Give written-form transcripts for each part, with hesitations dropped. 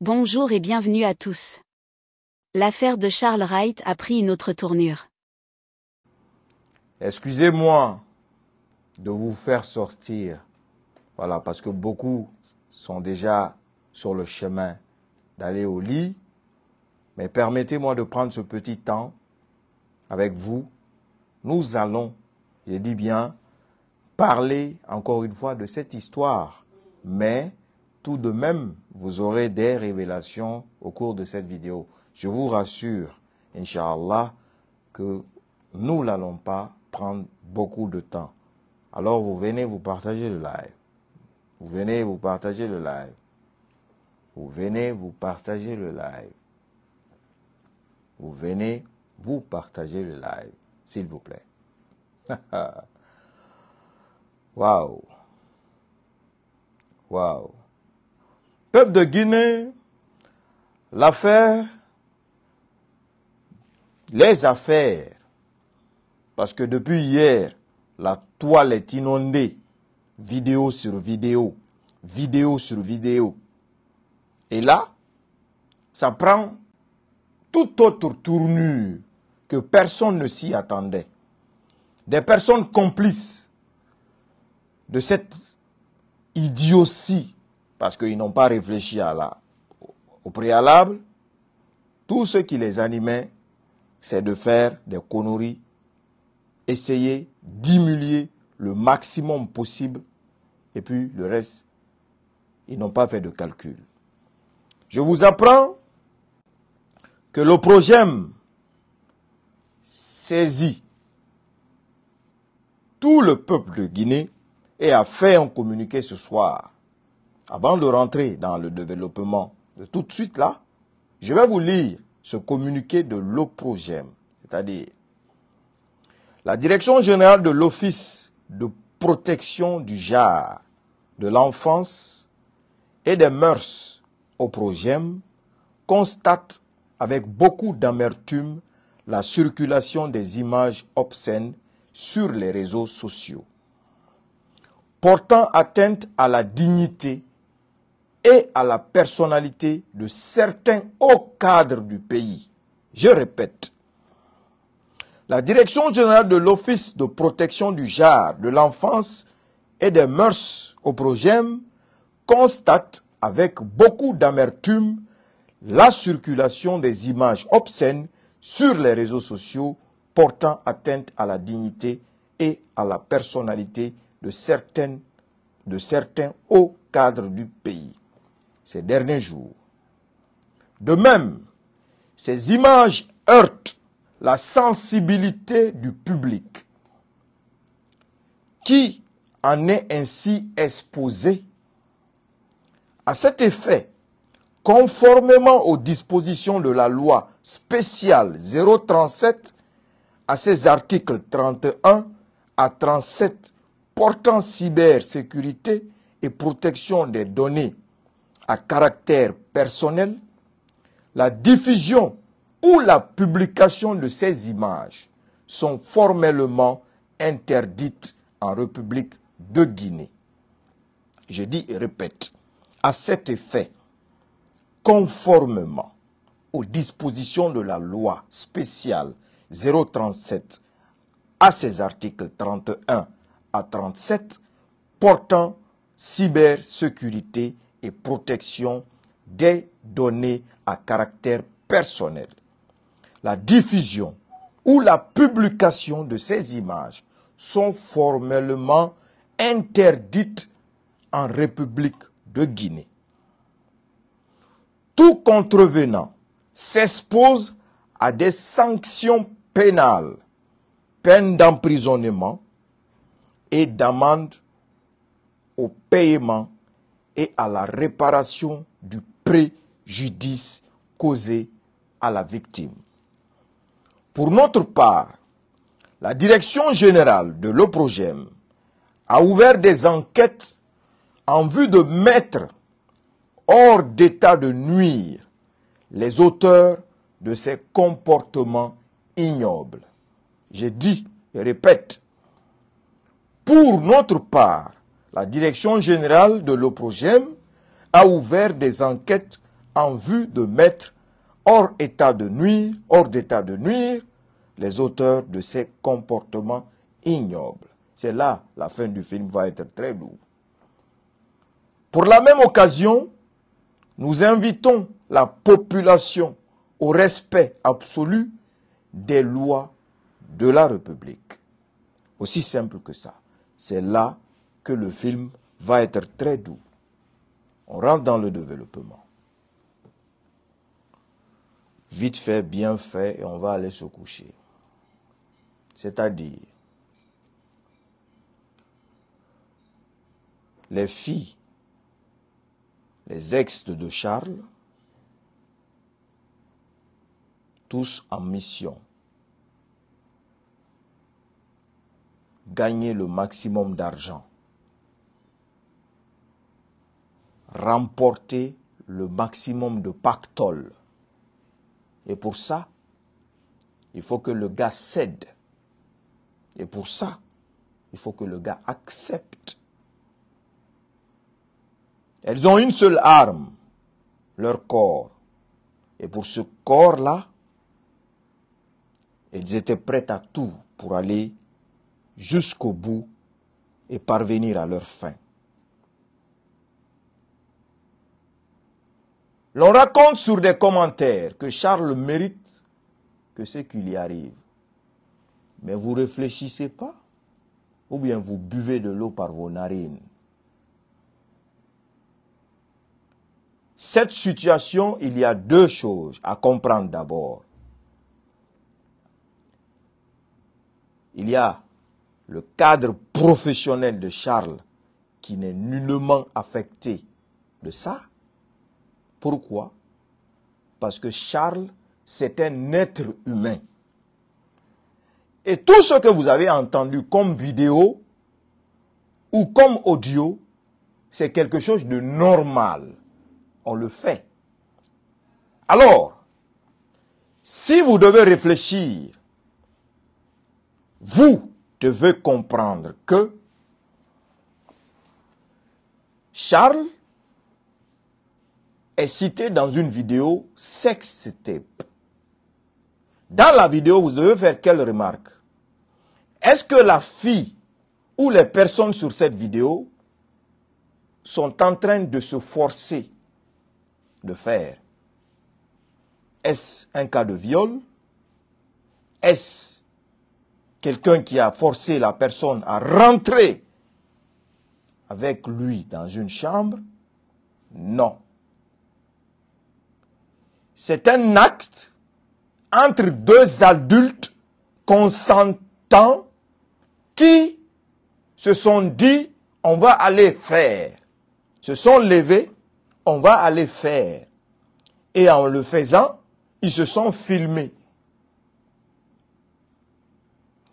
Bonjour et bienvenue à tous. L'affaire de Charles Wright a pris une autre tournure. Excusez-moi de vous faire sortir. Voilà, parce que beaucoup sont déjà sur le chemin d'aller au lit. Mais permettez-moi de prendre ce petit temps avec vous. Nous allons, je dis bien, parler encore une fois de cette histoire. Mais tout de même, vous aurez des révélations au cours de cette vidéo. Je vous rassure, Inch'Allah, que nous n'allons pas prendre beaucoup de temps. Alors vous venez vous partager le live. Vous venez vous partager le live. Vous venez vous partager le live. Vous venez vous partager le live, s'il vous plaît. Waouh. Waouh. Peuple de Guinée, les affaires, parce que depuis hier, la toile est inondée, vidéo sur vidéo, vidéo sur vidéo. Et là, ça prend toute autre tournure que personne ne s'y attendait. Des personnes complices de cette idiotie, parce qu'ils n'ont pas réfléchi au préalable, tout ce qui les animait, c'est de faire des conneries, essayer d'humilier le maximum possible, et puis le reste, ils n'ont pas fait de calcul. Je vous apprends que le Progem saisit tout le peuple de Guinée et a fait un communiqué ce soir. Avant de rentrer dans le développement de tout de suite là, je vais vous lire ce communiqué de l'OPROGEM, c'est-à-dire la Direction générale de l'Office de protection du genre, de l'enfance et des mœurs OPROGEM constate avec beaucoup d'amertume la circulation des images obscènes sur les réseaux sociaux, portant atteinte à la dignité et à la personnalité de certains hauts cadres du pays. Je répète, la Direction générale de l'Office de protection du genre, de l'enfance et des mœurs OPROGEM constate avec beaucoup d'amertume la circulation des images obscènes sur les réseaux sociaux portant atteinte à la dignité et à la personnalité de certains hauts cadres du pays ces derniers jours. De même, ces images heurtent la sensibilité du public qui en est ainsi exposé. À cet effet, conformément aux dispositions de la loi spéciale 037 à ses articles 31 à 37 portant cybersécurité et protection des données à caractère personnel, la diffusion ou la publication de ces images sont formellement interdites en République de Guinée. Je dis et répète, à cet effet, conformément aux dispositions de la loi spéciale 037 à ses articles 31 à 37 portant cybersécurité et protection des données à caractère personnel. La diffusion ou la publication de ces images sont formellement interdites en République de Guinée. Tout contrevenant s'expose à des sanctions pénales, peine d'emprisonnement et d'amende au paiement et à la réparation du préjudice causé à la victime. Pour notre part, la Direction générale de l'OPROGEM a ouvert des enquêtes en vue de mettre hors d'état de nuire les auteurs de ces comportements ignobles. Je dis et répète, pour notre part, la Direction générale de l'OPROGEM a ouvert des enquêtes en vue de mettre hors d'état de nuire les auteurs de ces comportements ignobles. C'est là la fin du film va être très lourde. Pour la même occasion, nous invitons la population au respect absolu des lois de la République. Aussi simple que ça. C'est là que le film va être très doux. On rentre dans le développement. Vite fait, bien fait, et on va aller se coucher. C'est-à-dire, les filles, les ex de Charles, tous en mission. Gagner le maximum d'argent. Remporter le maximum de pactole. Et pour ça, il faut que le gars cède. Et pour ça, il faut que le gars accepte. Elles ont une seule arme, leur corps. Et pour ce corps-là, elles étaient prêtes à tout pour aller jusqu'au bout et parvenir à leur fin. L'on raconte sur des commentaires que Charles mérite que ce qui lui arrive. Mais vous ne réfléchissez pas, ou bien vous buvez de l'eau par vos narines. Cette situation, il y a deux choses à comprendre d'abord. Il y a le cadre professionnel de Charles qui n'est nullement affecté de ça. Pourquoi? Parce que Charles, c'est un être humain. Et tout ce que vous avez entendu comme vidéo ou comme audio, c'est quelque chose de normal. On le fait. Alors, si vous devez réfléchir, vous devez comprendre que Charles est cité dans une vidéo sextape. Dans la vidéo, vous devez faire quelle remarque? Est-ce que la fille ou les personnes sur cette vidéo sont en train de se forcer de faire? Est-ce un cas de viol? Est-ce quelqu'un qui a forcé la personne à rentrer avec lui dans une chambre? Non. C'est un acte entre deux adultes consentants qui se sont dit, on va aller faire. Se sont levés, on va aller faire. Et en le faisant, ils se sont filmés.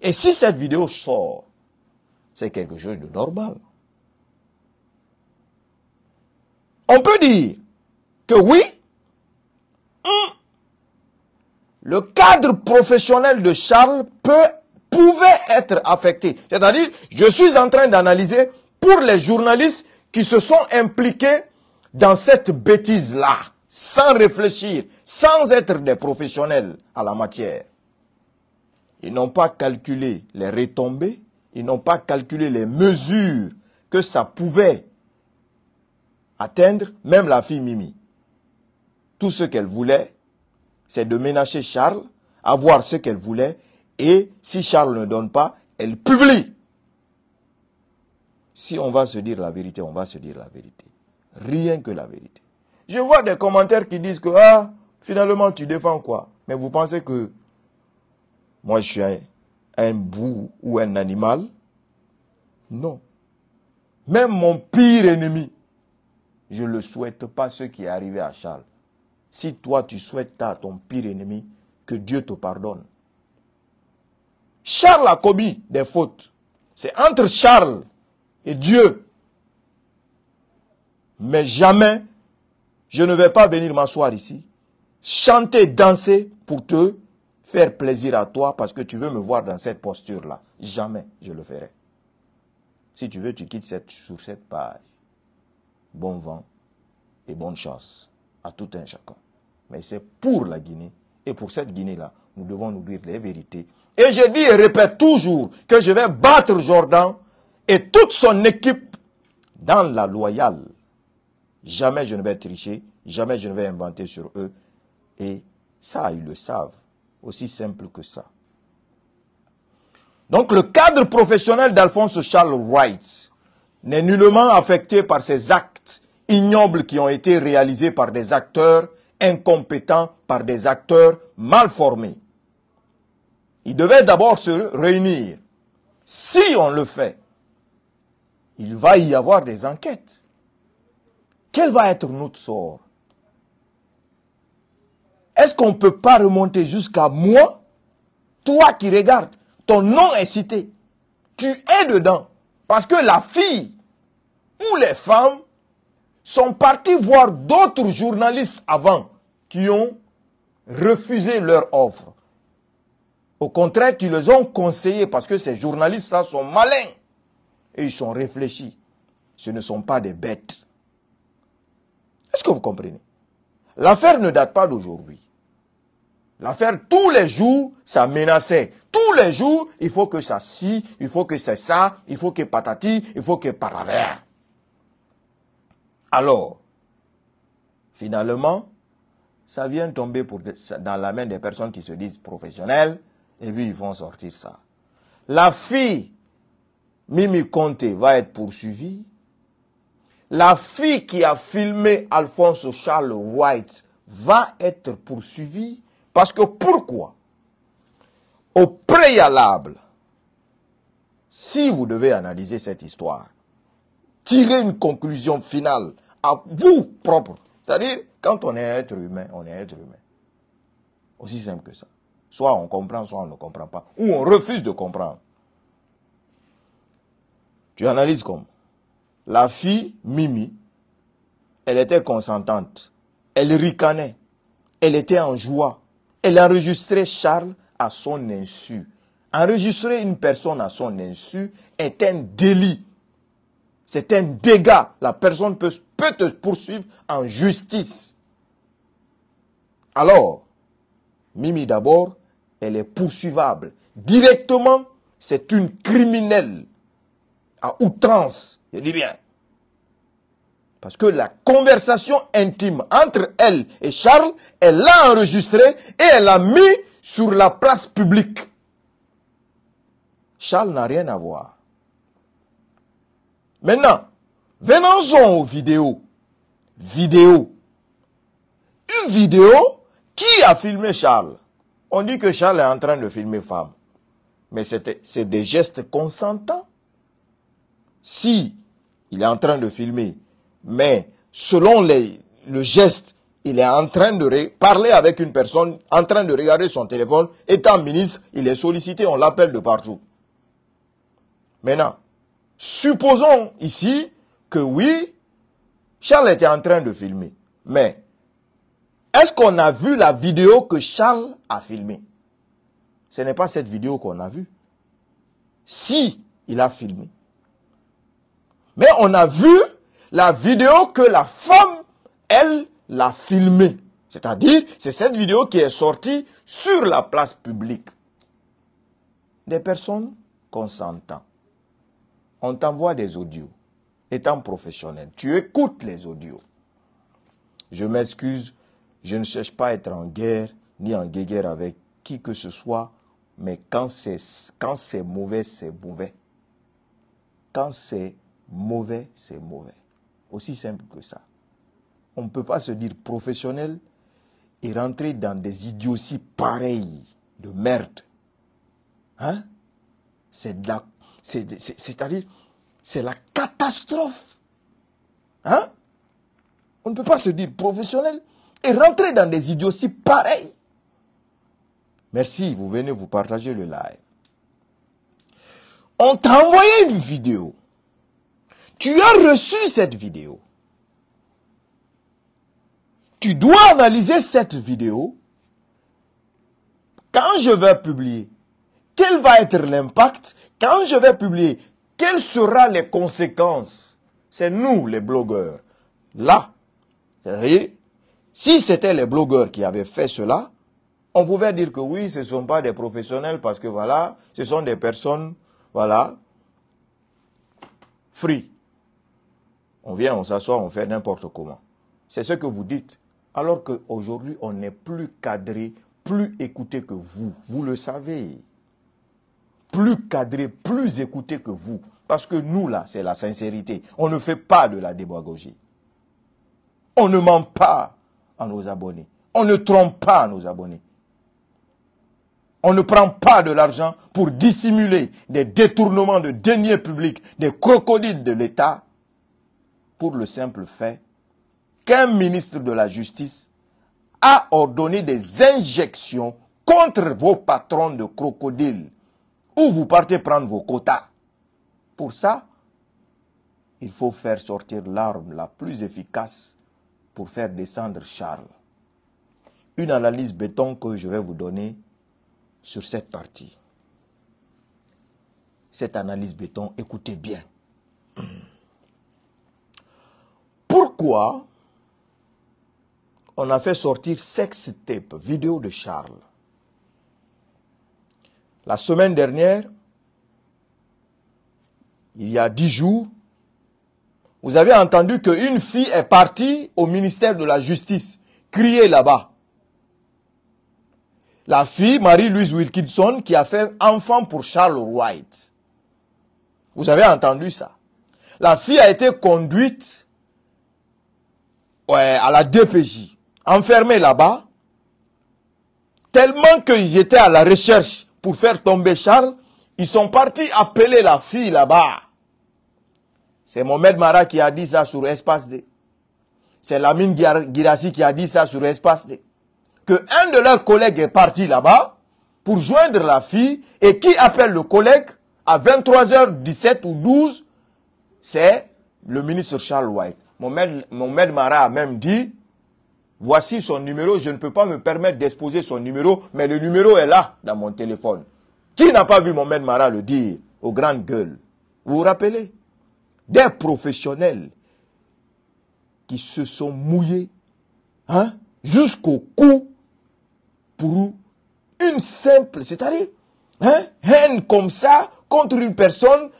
Et si cette vidéo sort, c'est quelque chose de normal. On peut dire que oui, le cadre professionnel de Charles pouvait être affecté. C'est-à-dire, je suis en train d'analyser pour les journalistes qui se sont impliqués dans cette bêtise-là, sans réfléchir, sans être des professionnels à la matière. Ils n'ont pas calculé les retombées, ils n'ont pas calculé les mesures que ça pouvait atteindre, même la fille Mimi. Tout ce qu'elle voulait, c'est de ménager Charles, avoir ce qu'elle voulait, et si Charles ne donne pas, elle publie. Si on va se dire la vérité, on va se dire la vérité. Rien que la vérité. Je vois des commentaires qui disent que, finalement, tu défends quoi? Mais vous pensez que moi, je suis un bout ou un animal? Non. Même mon pire ennemi, je ne le souhaite pas ce qui est arrivé à Charles. Si toi, tu souhaites à ton pire ennemi, que Dieu te pardonne. Charles a commis des fautes. C'est entre Charles et Dieu. Mais jamais, je ne vais pas venir m'asseoir ici, chanter, danser pour te faire plaisir à toi parce que tu veux me voir dans cette posture-là. Jamais je le ferai. Si tu veux, tu quittes sur cette page. Bon vent et bonne chance. à tout un chacun. Mais c'est pour la Guinée. Et pour cette Guinée-là, nous devons nous dire les vérités. Et je dis et répète toujours que je vais battre Jordan et toute son équipe dans la loyale. Jamais je ne vais tricher, jamais je ne vais inventer sur eux. Et ça, ils le savent. Aussi simple que ça. Donc le cadre professionnel d'Alphonse Charles Wright n'est nullement affecté par ces actes ignobles qui ont été réalisés par des acteurs incompétents, par des acteurs mal formés. Il devait d'abord se réunir. Si on le fait, il va y avoir des enquêtes. Quel va être notre sort? Est-ce qu'on ne peut pas remonter jusqu'à moi? Toi qui regardes, ton nom est cité. Tu es dedans. Parce que la fille ou les femmes sont parties voir d'autres journalistes avant qui ont refusé leur offre. Au contraire, qui les ont conseillés parce que ces journalistes-là sont malins. Et ils sont réfléchis. Ce ne sont pas des bêtes. Est-ce que vous comprenez? L'affaire ne date pas d'aujourd'hui. L'affaire, tous les jours, ça menaçait. Tous les jours, il faut que ça scie, il faut que c'est ça, il faut que patati, il faut que parara. Alors, finalement, ça vient tomber dans la main des personnes qui se disent professionnelles, et puis ils vont sortir ça. La fille, Mimi Conté, va être poursuivie. La fille qui a filmé Alphonse Charles Wright va être poursuivie. Parce que pourquoi? Au préalable, si vous devez analyser cette histoire, tirer une conclusion finale à vous propre, c'est-à-dire quand on est être humain, on est être humain. Aussi simple que ça. Soit on comprend, soit on ne comprend pas. Ou on refuse de comprendre. Tu analyses comme la fille, Mimi, elle était consentante. Elle ricanait. Elle était en joie. Elle enregistrait Charles à son insu. Enregistrer une personne à son insu est un délit. C'est un dégât. La personne peut te poursuivre en justice. Alors, Mimi d'abord, elle est poursuivable. Directement, c'est une criminelle à outrance. Je dis bien. Parce que la conversation intime entre elle et Charles, elle l'a enregistrée et elle l'a mis sur la place publique. Charles n'a rien à voir. Maintenant, venons-en aux vidéos. Une vidéo, qui a filmé Charles? On dit que Charles est en train de filmer femme. Mais c'est des gestes consentants. Si il est en train de filmer, mais selon le geste, il est en train de parler avec une personne, en train de regarder son téléphone, étant ministre, il est sollicité, on l'appelle de partout. Maintenant, supposons ici que oui, Charles était en train de filmer. Mais, est-ce qu'on a vu la vidéo que Charles a filmée? Ce n'est pas cette vidéo qu'on a vue. Si, il a filmé. Mais on a vu la vidéo que la femme, elle, l'a filmée. C'est-à-dire, c'est cette vidéo qui est sortie sur la place publique. Des personnes consentant. On t'envoie des audios. Étant professionnel, tu écoutes les audios. Je m'excuse, je ne cherche pas à être en guerre, ni en guéguerre avec qui que ce soit, mais quand c'est mauvais, c'est mauvais. Quand c'est mauvais, c'est mauvais. Aussi simple que ça. On ne peut pas se dire professionnel et rentrer dans des idioties pareilles de merde. Hein? C'est-à-dire, c'est la catastrophe. Hein? On ne peut pas se dire professionnel et rentrer dans des idioties pareilles. Merci, vous venez vous partager le live. On t'a envoyé une vidéo. Tu as reçu cette vidéo. Tu dois analyser cette vidéo. Quand je vais publier, quel va être l'impact? Quand je vais publier, quelles seront les conséquences? C'est nous, les blogueurs. Là, c'est-à-dire, Si c'était les blogueurs qui avaient fait cela, on pouvait dire que oui, ce ne sont pas des professionnels parce que voilà, ce sont des personnes, voilà, free. On vient, on s'assoit, on fait n'importe comment. C'est ce que vous dites. Alors qu'aujourd'hui, on n'est plus cadré, plus écouté que vous. Vous le savez. Plus cadré, plus écouté que vous. Parce que nous, là, c'est la sincérité. On ne fait pas de la démagogie. On ne ment pas à nos abonnés. On ne trompe pas à nos abonnés. On ne prend pas de l'argent pour dissimuler des détournements de deniers publics, des crocodiles de l'État, pour le simple fait qu'un ministre de la Justice a ordonné des injections contre vos patrons de crocodiles, où vous partez prendre vos quotas. Pour ça, il faut faire sortir l'arme la plus efficace pour faire descendre Charles. Une analyse béton que je vais vous donner sur cette partie. Cette analyse béton, écoutez bien. Pourquoi on a fait sortir sextape, vidéo de Charles? La semaine dernière, il y a 10 jours, vous avez entendu qu'une fille est partie au ministère de la Justice, crier là-bas. La fille, Marie-Louise Wilkinson, qui a fait enfant pour Charles Wright. Vous avez entendu ça? La fille a été conduite à la DPJ, enfermée là-bas, tellement qu'ils étaient à la recherche pour faire tomber Charles, ils sont partis appeler la fille là-bas. C'est Mohamed Mara qui a dit ça sur Espace D. C'est Lamine Girassi qui a dit ça sur Espace D. Que un de leurs collègues est parti là-bas pour joindre la fille et qui appelle le collègue à 23h17 ou 12, c'est le ministre Charles Wright. Mohamed Mara a même dit, voici son numéro, je ne peux pas me permettre d'exposer son numéro, mais le numéro est là dans mon téléphone. Qui n'a pas vu Mohamed Mara le dire aux grandes gueules? Vous vous rappelez? Des professionnels qui se sont mouillés jusqu'au cou pour une simple, c'est-à-dire haine comme ça contre une personne,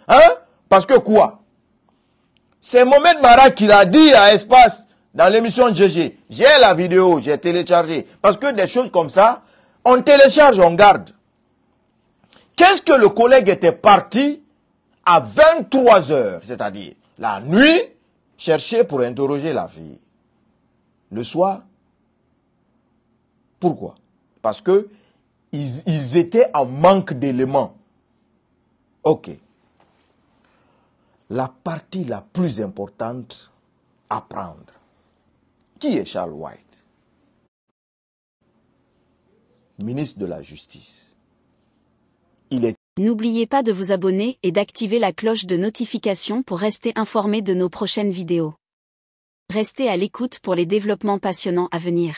parce que quoi? C'est Mohamed Mara qui l'a dit à Espace dans l'émission GG. J'ai la vidéo, j'ai téléchargé. Parce que des choses comme ça, on télécharge, on garde. Qu'est-ce que le collègue était parti à 23h, c'est-à-dire la nuit, chercher pour interroger la fille? Le soir. Pourquoi? Parce que ils étaient en manque d'éléments. Ok. La partie la plus importante à prendre. Qui est Charles Wright? Ministre de la Justice. Il est... N'oubliez pas de vous abonner et d'activer la cloche de notification pour rester informé de nos prochaines vidéos. Restez à l'écoute pour les développements passionnants à venir.